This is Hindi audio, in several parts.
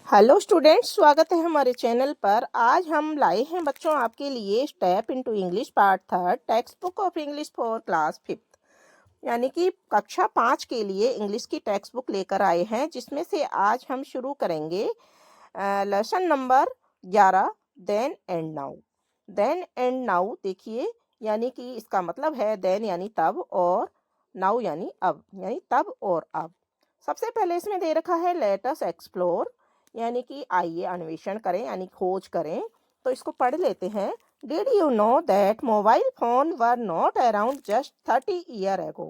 हेलो स्टूडेंट्स, स्वागत है हमारे चैनल पर। आज हम लाए हैं बच्चों आपके लिए step into English part 3 text book of English for class 5, यानी कि कक्षा 5 के लिए इंग्लिश की टेक्स्ट बुक लेकर आए हैं, जिसमें से आज हम शुरू करेंगे lesson number 11 then and now. Then and now देखिए, यानी कि इसका मतलब है देन यानी तब और नाउ यानी अब, यानी तब और अब। सबसे पहले इसमें दे रखा है लेट अस एक्सप्लोर, यानी कि आइए अन्वेषण करें, यानी खोज करें। तो इसको पढ़ लेते हैं। Did you know that mobile phone were not around just 30 year एगो।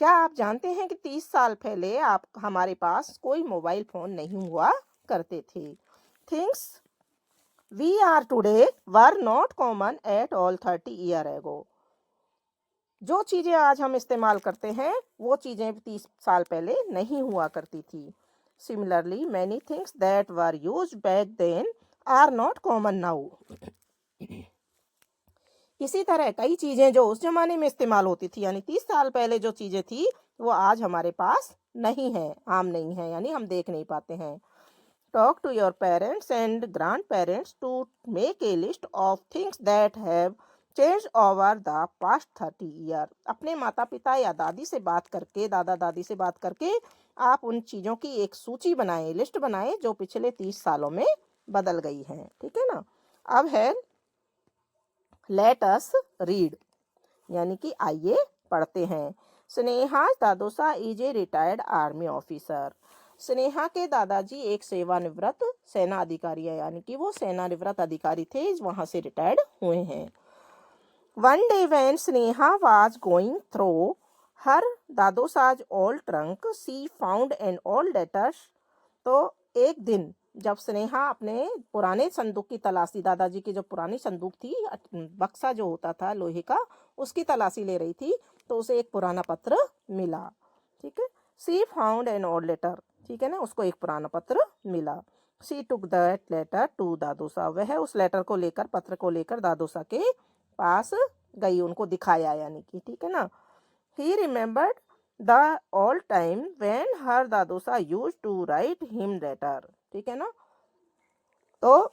क्या आप जानते हैं कि 30 साल पहले हमारे पास कोई मोबाइल फोन नहीं हुआ करते थे। Things we are today were not common at all 30 year ago. जो चीजें आज हम इस्तेमाल करते हैं वो चीजें 30 साल पहले नहीं हुआ करती थी। Similarly, many things that were used back then are not common now. इसी तरह कई चीजें जो उस जमाने में इस्तेमाल होती थी, यानी 30 साल पहले जो चीजें थी वो आज हमारे पास नहीं है, आम नहीं है, यानी हम देख नहीं पाते हैं। Talk to your parents and grandparents to make a list of things that have changed over the past 30 year. अपने माता पिता या दादी से बात करके, दादा दादी से बात करके आप उन चीज़ों की एक सूची बनाएं, लिस्ट बनाएं जो पिछले 30 सालों में बदल गई हैं। ठीक है ना। अब है लेट अस रीड, यानी कि आइए पढ़ते हैं। Sneha Dadosa is a retired army officer. Sneha के दादाजी एक सेवानिवृत्त सेना अधिकारी है, यानी कि वो सेवानिवृत्त अधिकारी थे, वहां से रिटायर्ड हुए हैं। One day when Sneha was going through her Dadosa's old trunk she found an old letters. तो एक दिन जब स्नेहा अपने पुराने संदूक की तलाशी, दादाजी की जो पुरानी संदूक थी, बक्सा जो होता था लोहे का, उसकी तलाशी ले रही थी, तो उसे एक पुराना पत्र मिला। ठीक है, सी फाउंड एन ओल्ड लेटर, ठीक है ना, उसको एक पुराना पत्र मिला। सी टुक दैट लेटर टू दादोसा, वह उस लेटर को लेकर, पत्र को लेकर दादोसा के पास गई, उनको दिखाया, यानी कि ठीक है ना। He remembered the all time when her Dadosa used to write him letter, ठीक है ना। तो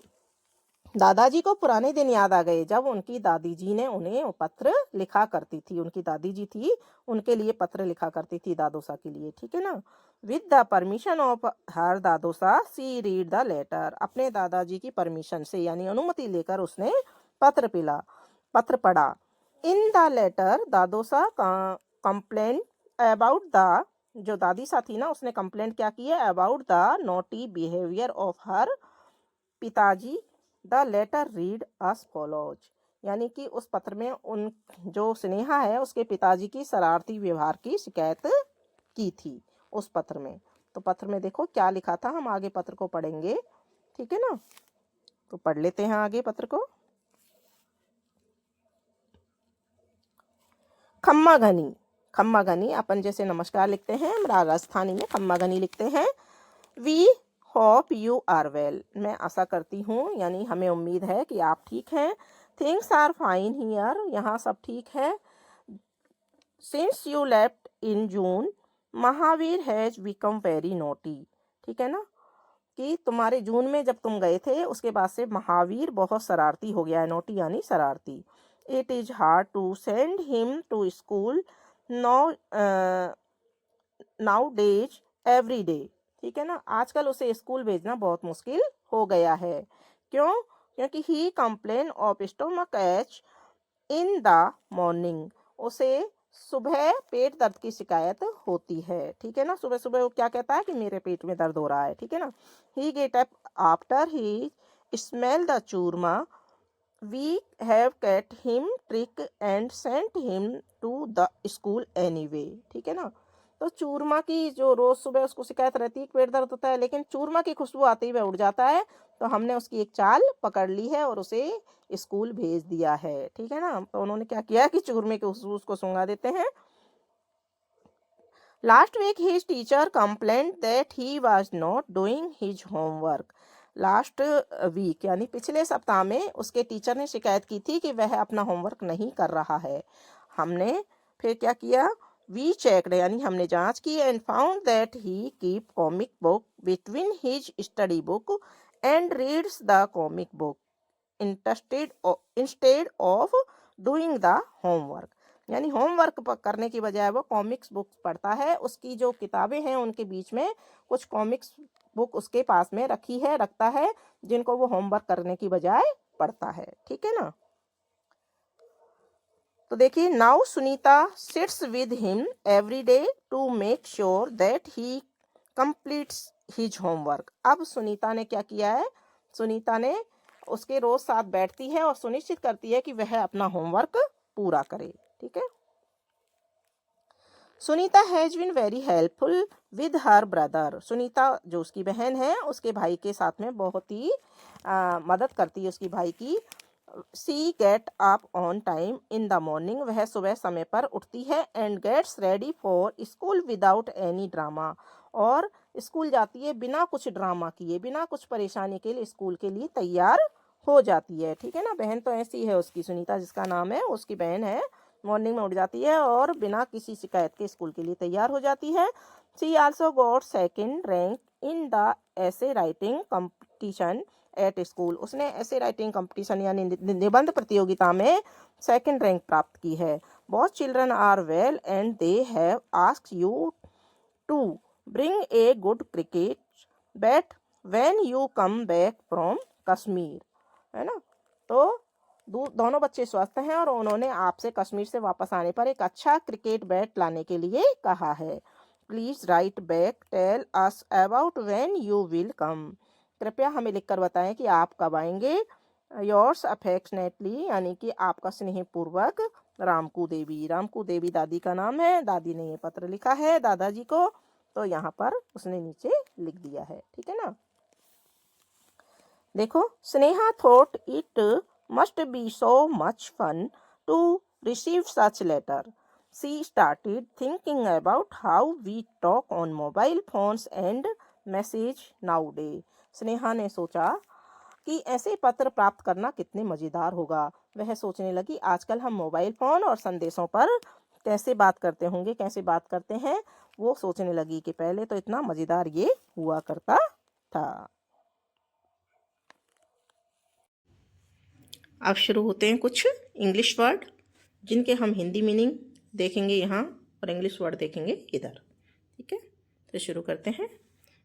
दादाजी को पुराने दिन याद आ गए जब उनकी दादी जी ने उन्हें पत्र लिखा करती थी, उनकी दादी जी थी, उनके लिए पत्र लिखा करती थी दादोसा के लिए, ठीक है ना। With the permission of her Dadosa she read the letter, अपने दादाजी की परमिशन से, यानी अनुमति लेकर उसने पत्र पढ़ा। In the letter Dadosa complain about the, जो दादी सा थी ना, उसने कंप्लेंट क्या की है, about the naughty behaviour of her पिताजी। The letter read as follows, यानी कि उस पत्र में उन जो स्नेहा है उसके पिताजी की शरारती व्यवहार की शिकायत की थी उस पत्र में। तो पत्र में देखो क्या लिखा था, हम आगे पत्र को पढ़ेंगे, ठीक है ना। तो पढ़ लेते हैं आगे पत्र को। खम्मा घनी, खम्मा घनी अपन जैसे नमस्कार लिखते हैं, राजस्थानी में खम्मा घनी लिखते हैं। We hope you are well, मैं आशा करती हूँ, यानी हमें उम्मीद है कि आप ठीक हैं। थिंग्स आर फाइन हियर, यहाँ सब ठीक है। Since you left in June Mahavir has become very naughty, ठीक है ना, कि तुम्हारे जून में जब तुम गए थे उसके बाद से महावीर बहुत शरारती हो गया है, नोटी यानी शरारती। It is hard to send him to school nowadays every day, ठीक है ना, आजकल उसे स्कूल भेजना बहुत मुश्किल हो गया है। क्यों? क्योंकि he complain of stomach ache in the morning, उसे सुबह पेट दर्द की शिकायत होती है, ठीक है ना। सुबह सुबह वो क्या कहता है कि मेरे पेट में दर्द हो रहा है, ठीक है ना। He get up after he smell the churma, we have caught him trick and sent him to the school anyway, ठीक है ना। तो चूरमा की जो रोज सुबह उसको शिकायत रहती है, पेट दर्द होता है, लेकिन चूरमा की खुशबू आते ही वह उड़ जाता है, तो हमने उसकी एक चाल पकड़ ली है और उसे स्कूल भेज दिया है, ठीक है ना। तो उन्होंने क्या किया कि चूरमे की खुशबू उसको सूंघा देते हैं। Last week his teacher complaint that he was not doing his homework. Last week यानी पिछले सप्ताह में उसके टीचर ने शिकायत की थी कि वह अपना होमवर्क नहीं कर रहा है। हमने फिर क्या किया, वी चेकड यानी हमने जांच की and found that he keep comic book between his study book and reads the comic book instead of doing the homework. यानी होमवर्क करने की बजाय वो कॉमिक्स बुक पढ़ता है। उसकी जो किताबें हैं उनके बीच में कुछ कॉमिक्स बुक उसके पास में रखता है जिनको वो होमवर्क करने की बजाय पढ़ता है। ठीक है ना। तो देखिए, now Sunita sits with him every day to make sure that he completes his homework. अब सुनीता ने क्या किया है, सुनीता ने उसके रोज साथ बैठती है और सुनिश्चित करती है कि वह अपना होमवर्क पूरा करे। ठीक है। Sunita has been very helpful with her brother. Sunita जो उसकी बहन है उसके भाई के साथ में बहुत ही मदद करती है उसकी भाई की। She get up on time in the morning. वह सुबह समय पर उठती है and gets ready for school without any drama. और स्कूल जाती है बिना कुछ ड्रामा किए, बिना कुछ परेशानी के लिए स्कूल के लिए तैयार हो जाती है। ठीक है ना। बहन तो ऐसी है उसकी, सुनीता जिसका नाम है, उसकी बहन है। मॉर्निंग में उठ जाती है और बिना किसी शिकायत के स्कूल के लिए तैयार हो जाती है। She also got second rank in the ऐसे राइटिंग कंपटीशन एट स्कूल। उसने ऐसे राइटिंग कंपटीशन यानी निबंध प्रतियोगिता में सेकंड रैंक प्राप्त की है। Both children are well and they have asked you to bring a good cricket bat when you come back from Kashmir. है ना। तो दोनों बच्चे स्वस्थ हैं और उन्होंने आपसे कश्मीर से वापस आने पर एक अच्छा क्रिकेट बैट लाने के लिए कहा है। Please write back tell us about when you will come. कृपया हमें लिखकर बताएं कि आप कब आएंगे। योर्स अफेक्शनेटली यानी कि आपका स्नेहपूर्वक रामकू देवी। रामकू देवी दादी का नाम है। दादी ने ये पत्र लिखा है दादाजी को, तो यहाँ पर उसने नीचे लिख दिया है। ठीक है ना। देखो, Sneha thought it must be so much fun to receive such letter. She started thinking about how we talk on mobile phones and message nowadays. Sneha ने सोचा कि ऐसे पत्र प्राप्त करना कितने मज़ेदार होगा। वह सोचने लगी आजकल हम मोबाइल फ़ोन और संदेशों पर कैसे बात करते होंगे, कैसे बात करते हैं। वो सोचने लगी कि पहले तो इतना मज़ेदार ये हुआ करता था। अब शुरू होते हैं कुछ इंग्लिश वर्ड जिनके हम हिंदी मीनिंग देखेंगे यहाँ और इंग्लिश वर्ड देखेंगे इधर। ठीक है। तो शुरू करते हैं।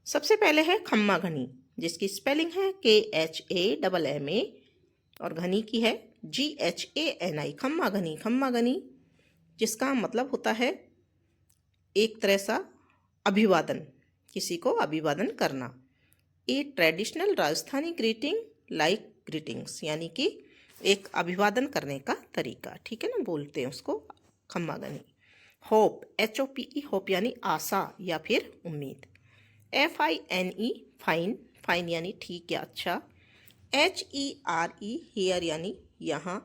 सबसे पहले है खम्मा घनी, जिसकी स्पेलिंग है KHAMMA और घनी की है GHANI। खम्मा घनी, खम्मा घनी जिसका मतलब होता है एक तरह सा अभिवादन, किसी को अभिवादन करना। ए traditional Rajasthani greeting like greetings, यानी कि एक अभिवादन करने का तरीका। ठीक है ना, बोलते हैं उसको खम्मा घनी। होप, HOPE, होप यानी आशा या फिर उम्मीद। FINE, फाइन, फाइन यानी ठीक या अच्छा। HERE, हियर यानी यहाँ।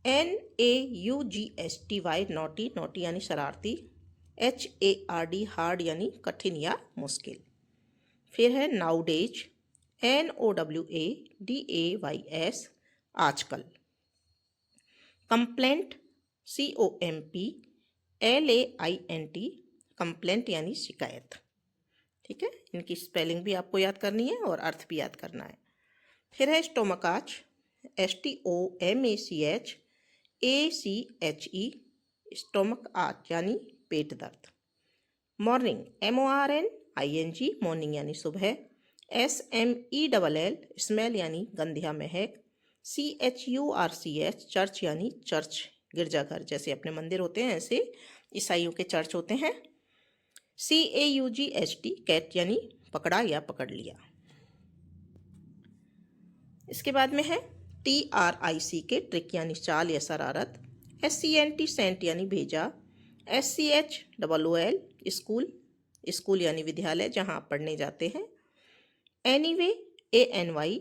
NAUGSTY, नोटी, नोटी यानी शरारती। HARD, हार्ड यानी कठिन या मुश्किल। फिर है नाउडेज, NOWADAYS, आजकल। कंप्लेंट, COMPLAINT, कंप्लेंट यानी शिकायत। ठीक है। इनकी स्पेलिंग भी आपको याद करनी है और अर्थ भी याद करना है। फिर है स्टोमकाच, STOMACHACHE, स्टोमक आच यानी पेट दर्द। मॉर्निंग, MORNING, मॉर्निंग यानी सुबह। SMELL, स्मेल यानी गंधिया महक। CHURCH, चर्च यानी चर्च, गिरजाघर, जैसे अपने मंदिर होते हैं ऐसे ईसाइयों के चर्च होते हैं। CAUGHT, कैट यानी पकड़ा या पकड़ लिया। इसके बाद में है TRICK, ट्रिक यानी चाल या शरारत। SCNT, सेंट यानी भेजा। SCHOOL, स्कूल, स्कूल यानी विद्यालय जहाँ आप पढ़ने जाते हैं। एनीवे, ANYWAY,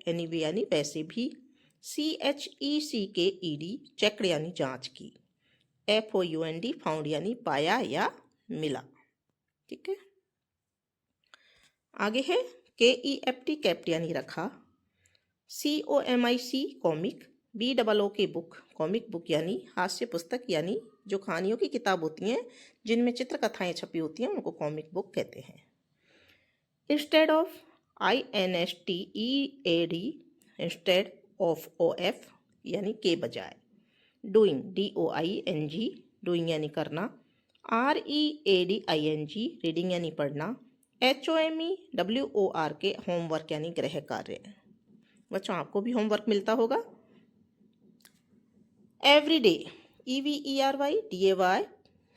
एनीवे यानी वैसे भी। CHECKED, चेक्ड यानी जांच की। FOUND, फाउंड यानी पाया या मिला। ठीक है। आगे है KEFT, कैप्ट यानी रखा। COMIC, comic. BOOK, book, comic book यानी हास्य पुस्तक यानी जो कहानियों की किताब होती हैं जिनमें चित्र कथाएं छपी होती हैं उनको कॉमिक बुक कहते हैं। Instead of INSTEAD, instead of OF यानी के बजाय। डूइंग DOING, डूइंग यानी करना। READING, रीडिंग यानी पढ़ना। HOMEWORK, होमवर्क यानी गृह कार्य। बच्चों आपको भी होमवर्क मिलता होगा। एवरीडे, EVERY DAY,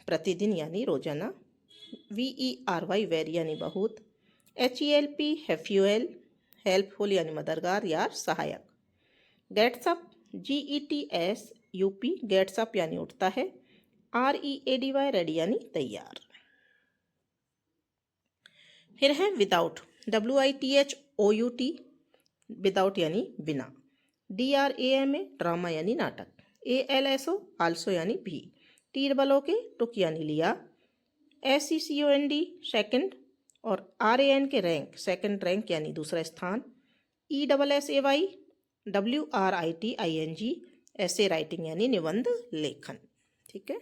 प्रतिदिन यानी रोजाना। VERY, वेरी यानी बहुत। HELP, हेफ्यूएल, हेल्पफुल यानी मददगार या सहायक। Gets up, GETSUP, gets up यानी उठता है। READY, रेडी यानी तैयार। फिर है विदाउट, WITHOUT, विदाउट यानी बिना। DRAMA, ड्रामा यानी नाटक। ALSO, आल्सो यानी भी। TOOK, टुक यानी लिया। SECOND, second. और RAN के रैंक, सेकंड रैंक यानी दूसरा स्थान। ESSAY, WRITING, ऐसे राइटिंग यानी निबंध लेखन। ठीक है।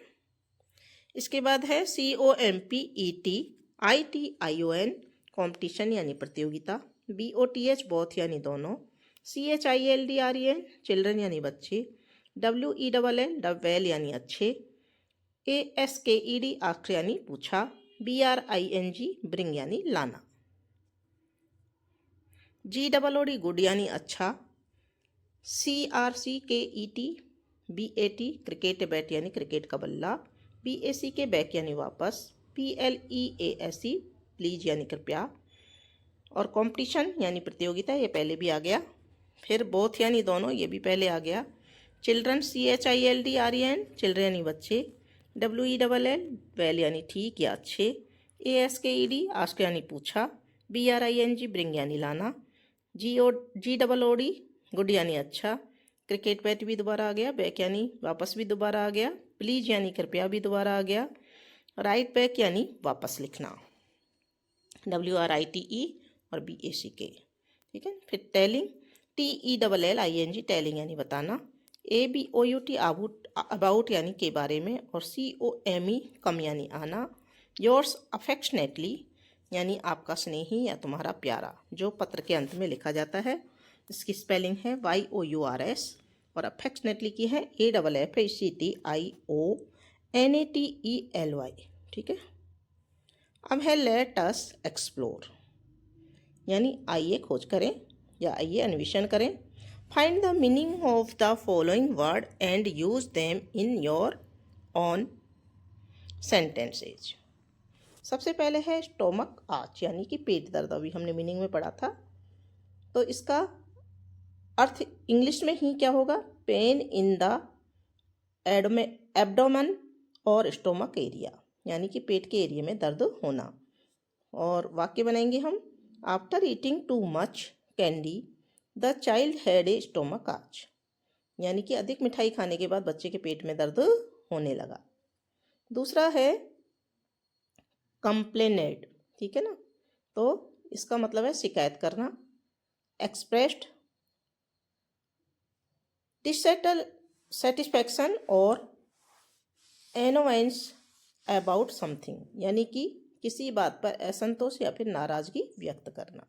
इसके बाद है COMPETITION, कंपटीशन यानी प्रतियोगिता। BOTH, बोथ यानी दोनों। CHILDREN, चिल्ड्रन यानी बच्चे। WELL, वेल यानी अच्छे। ASKED, आस्क यानी पूछा। BRING, ब्रिंग यानी लाना। GOOD, गुड यानी अच्छा। CRCKET, BAT, क्रिकेट बैट यानी क्रिकेट का बल्ला। BACK, बैक यानी वापस। PLEASE, प्लीज यानी कृपया। और कंपटीशन यानी प्रतियोगिता, ये पहले भी आ गया। फिर बोथ यानी दोनों, ये भी पहले आ गया। चिल्ड्रन, CHILDREN, चिल्ड्रन यानी बच्चे। WELL, वेल यानी ठीक या अच्छे। ASKED, आस्क यानी पूछा। BRING, ब्रिंग यानी लाना। GOOD, गुड यानी अच्छा। क्रिकेट बैट भी दोबारा आ गया। बैक यानी वापस भी दोबारा आ गया। प्लीज यानी कृपया भी दोबारा आ गया। राइट बैक यानी वापस लिखना। WRITE और BACK। ठीक है। फिर टेलिंग, TELLING, टेलिंग यानी बताना। ABOUT, अबाउट यानी के बारे में। और COME, कम यानी आना। योर्स अफेक्शनेटली, यानी आपका स्नेही या तुम्हारा प्यारा, जो पत्र के अंत में लिखा जाता है। इसकी स्पेलिंग है YOURS और अफेक्शनेटली की है AFFECTIONATELY। ठीक है। अब है लेट अस एक्सप्लोर, यानी आइए खोज करें या आइए अन्वेषण करें। Find the meaning of the following word and use them in your on sentences. सबसे पहले है स्टोमक आच, यानी कि पेट दर्द। अभी हमने मीनिंग में पढ़ा था, तो इसका अर्थ इंग्लिश में ही क्या होगा? पेन इन द एब्डोमेन और स्टोमक एरिया, यानी कि पेट के एरिया में दर्द होना। और वाक्य बनाएंगे हम। After eating too much candy the child had a stomach आच, यानी कि अधिक मिठाई खाने के बाद बच्चे के पेट में दर्द होने लगा। दूसरा है कंप्लेनेड, ठीक है ना, तो इसका मतलब है शिकायत करना। एक्सप्रेस्ड डिससेटिस्फैक्शन और एनोवेंस अबाउट समथिंग, यानी कि किसी बात पर असंतोष या फिर नाराजगी व्यक्त करना।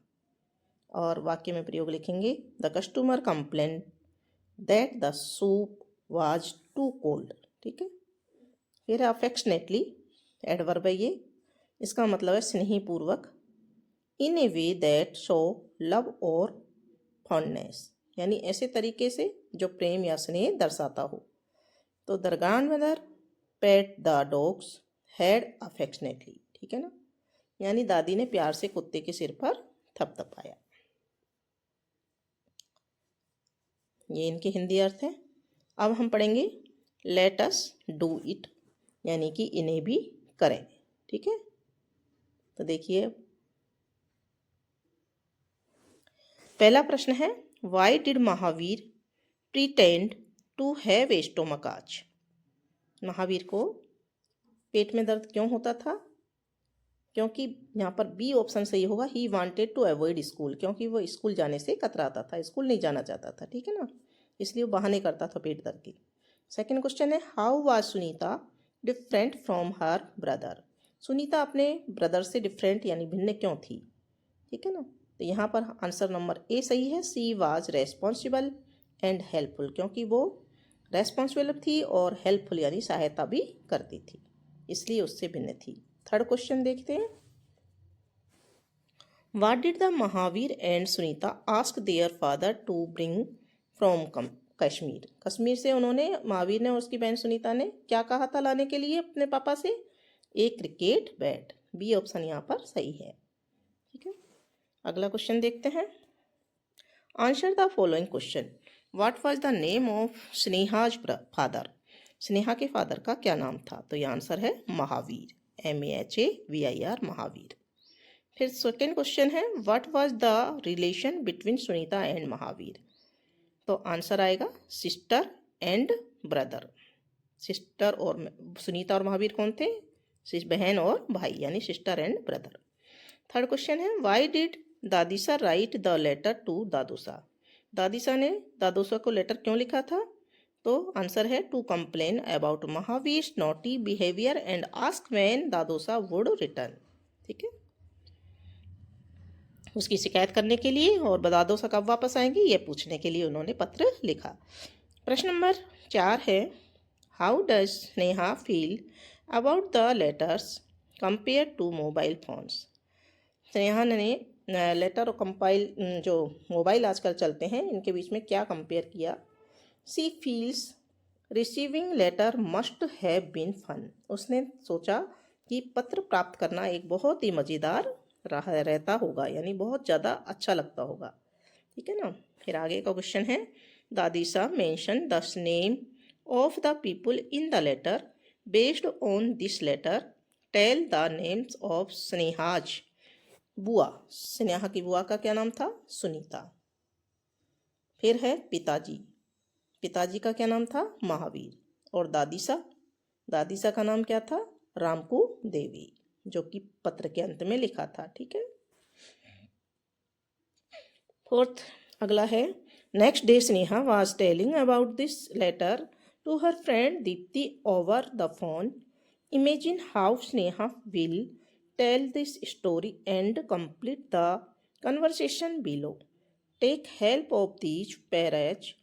और वाक्य में प्रयोग लिखेंगे। The customer complain that the soup was too cold. ठीक है। फिर अफेक्शनेटली, एडवर्ब है ये, इसका मतलब है स्नेहीपूर्वक। इन ए वे दैट शो लव और फॉन्डनेस, यानी ऐसे तरीके से जो प्रेम या स्नेह दर्शाता हो। तो the grandmother pet the dogs head affectionately, ठीक है ना, यानी दादी ने प्यार से कुत्ते के सिर पर थपथपाया। ये इनके हिंदी अर्थ है। अब हम पढ़ेंगे लेट अस डू इट, यानी कि इन्हें भी करें। ठीक है। तो देखिए पहला प्रश्न है, why did Mahavir pretend to have a stomach ache. Mahavir को पेट में दर्द क्यों होता था? क्योंकि यहाँ पर बी ऑप्शन सही होगा, he wanted to avoid school, क्योंकि वो स्कूल जाने से कतराता था, स्कूल नहीं जाना चाहता था। ठीक है ना, इसलिए वो बहाने करता था पेट दर्द की। सेकंड क्वेश्चन है, how was Sunita different from her brother. Sunita अपने ब्रदर से डिफरेंट यानी भिन्न क्यों थी? ठीक है ना, तो यहाँ पर आंसर नंबर ए सही है। She was responsible and helpful, क्योंकि वो रेस्पॉन्सिबल थी और हेल्पफुल यानी सहायता भी करती थी, इसलिए उससे भिन्न थी। थर्ड क्वेश्चन देखते हैं। What did the Mahavir and Sunita ask their father to bring from Kashmir? Kashmir से उन्होंने, महावीर ने और उसकी बहन सुनीता ने क्या कहा था लाने के लिए अपने पापा से? एक क्रिकेट बैट। बी ऑप्शन यहाँ पर सही है। ठीक है, अगला क्वेश्चन देखते हैं। Answer the following question. What was the name of Sneha's father? Sneha के फादर का क्या नाम था? तो ये आंसर है महावीर, MAHAVIR, महावीर। फिर सेकेंड क्वेश्चन है, what was the relation between Sunita and Mahavir? तो आंसर आएगा सिस्टर एंड ब्रदर। सिस्टर और सुनीता और महावीर कौन थे? बहन और भाई, यानी sister and brother. Third question है, why did Dadisa write the letter to Dadusa? Dadisa ने दादूसा को लेटर क्यों लिखा था? तो आंसर है to complain about Mahavir naughty behaviour and ask when Dadusa would return. ठीक है, उसकी शिकायत करने के लिए और दादूसा कब वापस आएंगे ये पूछने के लिए उन्होंने पत्र लिखा। प्रश्न नंबर 4 है, how does Sneha feel about the letters compare to mobile phones? Sneha ने लेटर और कंपाइल, जो मोबाइल आजकल चलते हैं, इनके बीच में क्या कंपेयर किया? She feels receiving letter must have been fun. उसने सोचा कि पत्र प्राप्त करना एक बहुत ही मज़ेदार रहता होगा, यानी बहुत ज़्यादा अच्छा लगता होगा। ठीक है ना। फिर आगे का क्वेश्चन है, Dadisa mention the name of the people in the letter based on this letter tell the names of Sneha's बुआ। स्नेहा की बुआ का क्या नाम था? सुनीता। फिर है पिताजी, पिताजी का क्या नाम था? महावीर। और दादीसा, दादीसा का नाम क्या था? रामकू देवी, जो कि पत्र के अंत में लिखा था। ठीक है। फोर्थ अगला है, next day Sneha was telling about this letter to her friend Deepti over the phone. Imagine how Sneha will tell this story and complete the conversation below. Take help of these paras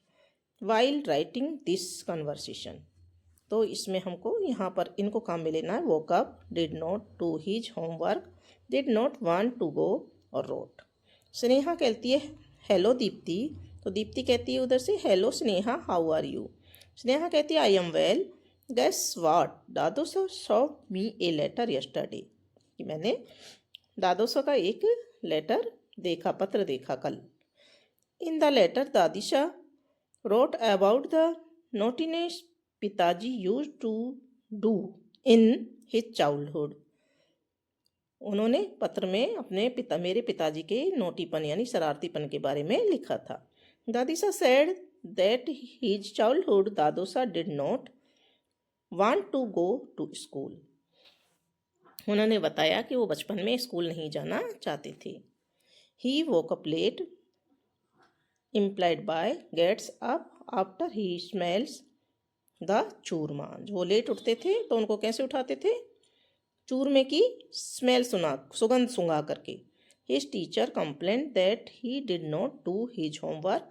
while writing this conversation. तो इसमें हमको यहाँ पर इनको काम में लेना है। Woke up, did not do his homework, did not want to go or rote. Sneha कहती है हेलो दीप्ति, तो दीप्ति कहती है उधर से hello Sneha, how are you? Sneha कहती है I am well, guess what, Dadosa saw me a letter yesterday, कि मैंने दादोसा का एक लेटर देखा, पत्र देखा कल। In the letter Dadisha wrote about the naughtiness Pitaji used to do in his childhood. उन्होंने पत्र में अपने मेरे पिताजी के नोटीपन यानी शरारतीपन के बारे में लिखा था। Dadisa said that his childhood Dadosa did not want to go to school. उन्होंने बताया कि वो बचपन में स्कूल नहीं जाना चाहते थे। He woke up late implied by gets up after he smells the churma. जो वो लेट उठते थे तो उनको कैसे उठाते थे? चूरमे की स्मेल सुगंध सूंघा करके। His teacher complain that he did not do his homework,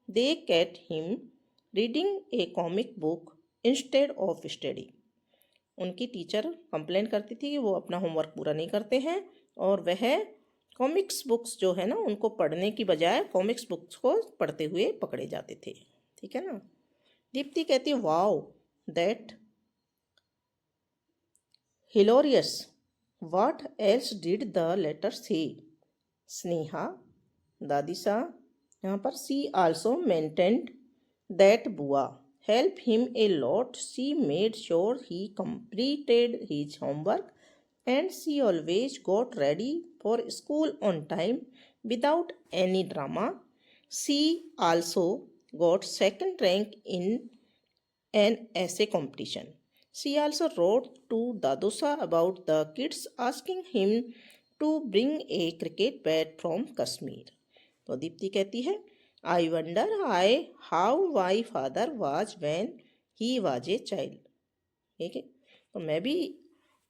they caught him reading a comic book instead of study. उनकी टीचर कंप्लेन करती थी कि वो अपना होमवर्क पूरा नहीं करते हैं और वह कॉमिक्स बुक्स जो है ना उनको पढ़ने की बजाय कॉमिक्स बुक्स को पढ़ते हुए पकड़े जाते थे। ठीक है ना। दीप्ति कहती है wow that hilarious, what else did the letter say? Sneha, दादीसा, यहाँ पर सी आल्सो मेंटेन्ड दैट बुआ help him a lot, she made sure he completed his homework and she always got ready for school on time without any drama. She also got second rank in an essay competition. She also wrote to Dadosa about the kids asking him to bring a cricket bat from Kashmir. तो दीप्ति कहती है I wonder how my father was when he was a child. ठीक है, तो मैं भी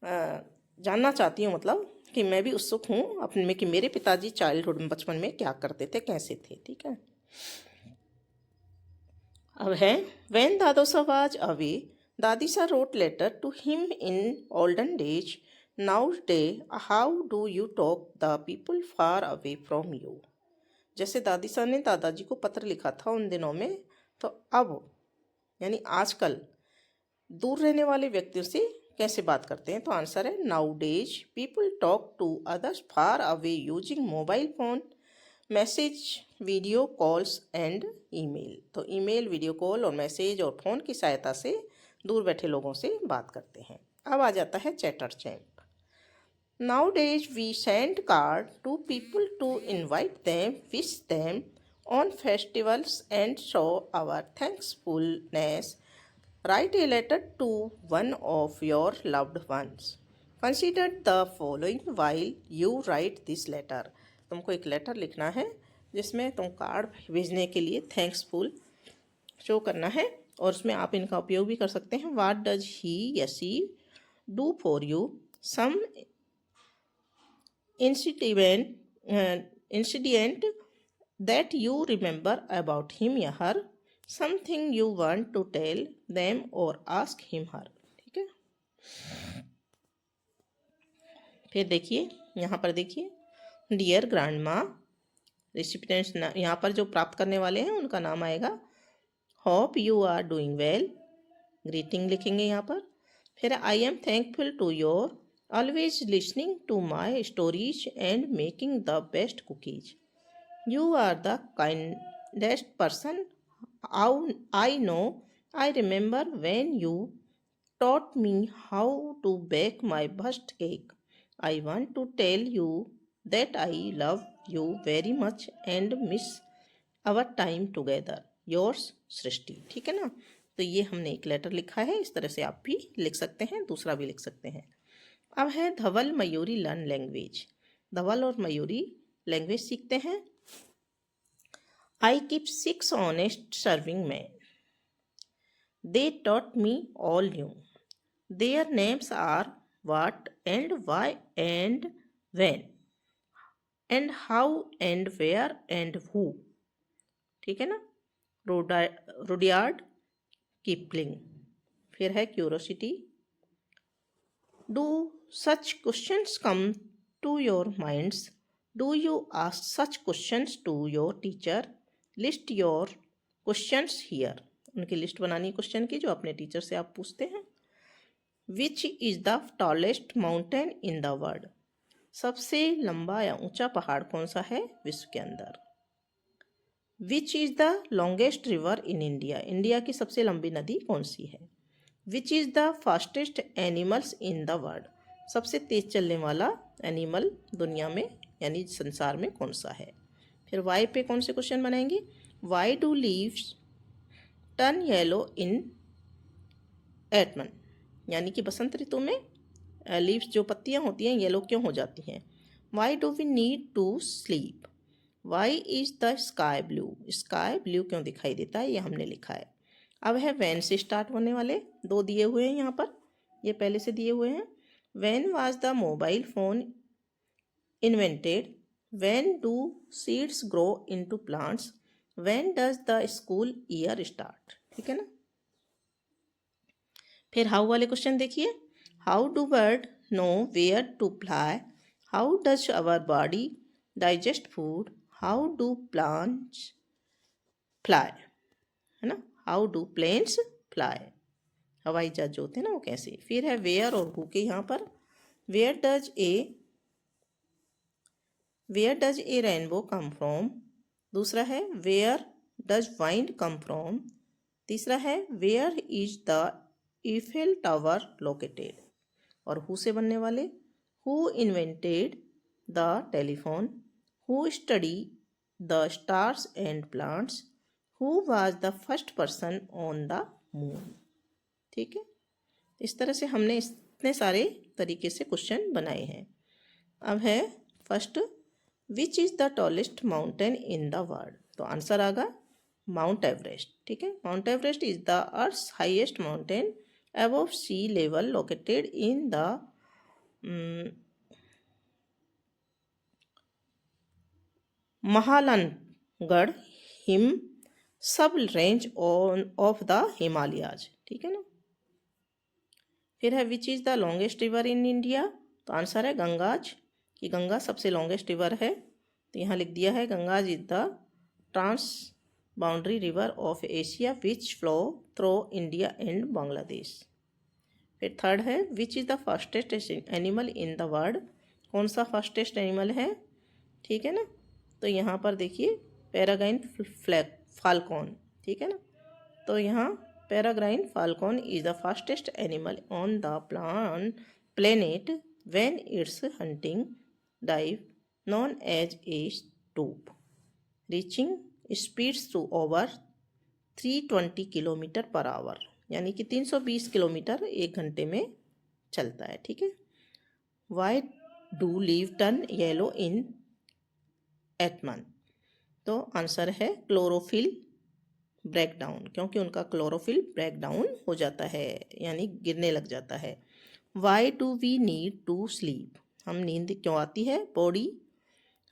जानना चाहती हूँ, मतलब कि मैं भी उत्सुक हूँ अपने में कि मेरे पिताजी चाइल्डहुड में, बचपन में क्या करते थे, कैसे थे। ठीक है, अब है when Dadosa was away, Dadisa wrote letter to him in olden days. Nowadays, how do you talk the people far away from you? जैसे दादीसा ने दादाजी को पत्र लिखा था उन दिनों में, तो अब यानी आजकल दूर रहने वाले व्यक्तियों से कैसे बात करते हैं? तो आंसर है nowadays people talk to others far away using mobile phone, message, video calls and email. तो ईमेल, वीडियो कॉल और मैसेज और फ़ोन की सहायता से दूर बैठे लोगों से बात करते हैं। अब आ जाता है chatter champ. Nowadays we send card to people to invite them, wish them on festivals and show our thankfulness. Write a letter to one of your loved ones. Consider the following while you write this letter. तुमको एक लेटर लिखना है जिसमें तुम कार्ड भेजने के लिए थैंक्सफुल शो करना है, और उसमें आप इनका उपयोग भी कर सकते हैं। What does he या she do for you? Some incident that you remember about him या her, something you want to tell them or ask him her। ठीक है, फिर देखिए यहाँ पर, देखिए डियर ग्रैंड माँ, रिसिपिटेंट्स यहाँ पर जो प्राप्त करने वाले हैं उनका नाम आएगा। Hope you are doing well, greeting लिखेंगे यहाँ पर। फिर I am thankful to your always listening to my stories and making the best cookies. You are the kindest person I know. I remember when you taught me how to bake my best cake. I want to tell you that I love you very much and miss our time together. Yours सृष्टि। ठीक है ना, तो ये हमने एक लेटर लिखा है। इस तरह से आप भी लिख सकते हैं, दूसरा भी लिख सकते हैं। अब है धवल मयूरी लर्न लैंग्वेज। धवल और मयूरी लैंग्वेज सीखते हैं। I keep 6 honest serving man, they taught me all new, their names are what and why and when and how and where and who. ठीक है ना, रुडयार्ड किपलिंग। फिर है curiosity. Do such questions come to your minds? Do you ask such questions to your teacher? List your questions here. उनकी लिस्ट बनानी क्वेश्चन की जो अपने टीचर से आप पूछते हैं। Which is the tallest mountain in the world? सबसे लंबा या ऊंचा पहाड़ कौन सा है विश्व के अंदर? Which is the longest river in India? India की सबसे लंबी नदी कौन सी है? Which is the fastest animals in the world? सबसे तेज चलने वाला एनिमल दुनिया में यानी संसार में कौन सा है? फिर वाई पे कौन से क्वेश्चन बनाएंगे? Why do leaves turn yellow in autumn, यानी कि बसंत ऋतु में लीव्स जो पत्तियां होती हैं येलो क्यों हो जाती हैं? Why do we need to sleep? Why is the sky blue? Sky blue क्यों दिखाई देता है, ये हमने लिखा है। अब है वैन से स्टार्ट होने वाले, दो दिए हुए हैं यहाँ पर, ये पहले से दिए हुए हैं। When was the mobile phone invented? When do seeds grow into plants? When does the school year start? ठीक है ना। फिर हाउ वाले क्वेश्चन देखिए। How do bird know where to fly? How does our body digest food? How do plants fly, है ना। हाउ डू प्लेन्स फ्लाई, हवाई जहाज जो होते हैं ना वो कैसे। फिर है वेयर और हु के यहाँ पर। Where does a rainbow come from? दूसरा है where does wind come from? तीसरा है where is the Eiffel tower located? और हु से बनने वाले, who invented the telephone? Who study the stars and plants? Who was the first person on the moon? ठीक है, इस तरह से हमने इतने सारे तरीके से क्वेश्चन बनाए हैं। अब है first, which is the tallest mountain in the world? तो आंसर आगा माउंट एवरेस्ट। ठीक है, mount Everest is the earth's highest mountain above sea level located in the Mahalangur Himal sub range of the Himalayas. ठीक है ना। फिर है which is the longest river in India, तो आंसर है गंगाज, कि गंगा सबसे लॉन्गेस्ट रिवर है। तो यहाँ लिख दिया है Ganges is the transboundary river of Asia which flow through India and Bangladesh. फिर थर्ड है which is the fastest animal in the world, कौन सा फास्टेस्ट एनिमल है। ठीक है ना। तो यहाँ पर देखिए पैरागाइन फाल्कॉन। ठीक है ना। तो यहाँ peregrine falcon is the fastest animal on the planet when it's hunting dive known as a stoop, reaching speeds to over 320 kilometre per hour, यानी कि 320 किलोमीटर एक घंटे में चलता है। ठीक है। Why do leave turn yellow in autumn, तो आंसर है क्लोरोफिल ब्रेकडाउन, क्योंकि उनका क्लोरोफिल ब्रेकडाउन हो जाता है, यानी गिरने लग जाता है। Why do we need to sleep, हम नींद क्यों आती है, बॉडी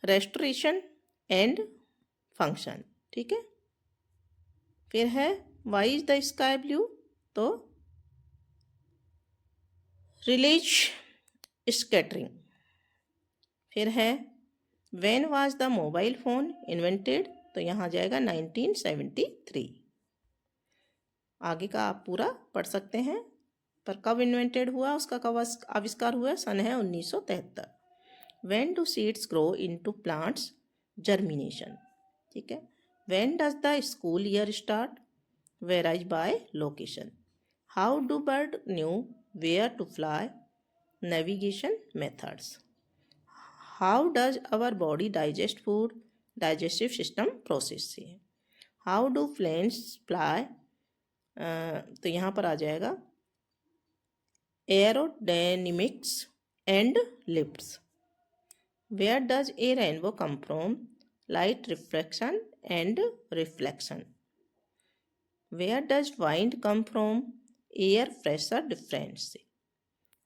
रेस्टोरेशन एंड फंक्शन। ठीक है। फिर है why is the sky blue, तो रिलीज स्कैटरिंग। फिर है when was the mobile phone invented, तो यहाँ जाएगा 1973। आगे का आप पूरा पढ़ सकते हैं, पर कब इन्वेंटेड हुआ, उसका कब आविष्कार हुआ, सन है 1973। When do seeds grow into plants, germination. ठीक है। When does the school year start, varies by location. How do bird knew where to fly, navigation methods. How does our body digest food, digestive system process से। हाउ डू प्लेन्स फ्लाई, तो यहाँ पर आ जाएगा aerodynamics and lifts. Where does a rainbow come from, light refraction and reflection. Where does wind come from, air pressure difference से।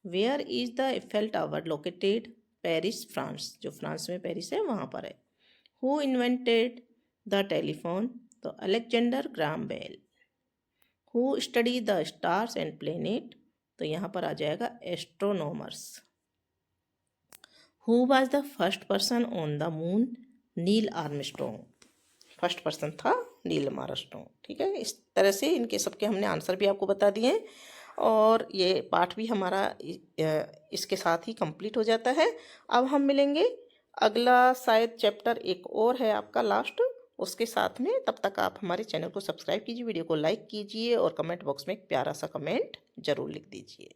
Where is the Eiffel tower located, Paris France, जो फ्रांस में पेरिस है वहाँ पर है। हु इन्वेंटेड द टेलीफोन, तो Alexander Graham Bell. Who study the stars and planet, तो यहाँ पर आ जाएगा astronomers. Who was the first person on the moon, Neil Armstrong, first person था नील आर्मस्ट्रॉन्ग। ठीक है। इस तरह से इनके सबके हमने आंसर भी आपको बता दिए हैं, और ये पाठ भी हमारा इसके साथ ही कंप्लीट हो जाता है। अब हम मिलेंगे अगला, शायद चैप्टर एक और है आपका लास्ट, उसके साथ में। तब तक आप हमारे चैनल को सब्सक्राइब कीजिए, वीडियो को लाइक कीजिए और कमेंट बॉक्स में एक प्यारा सा कमेंट जरूर लिख दीजिए।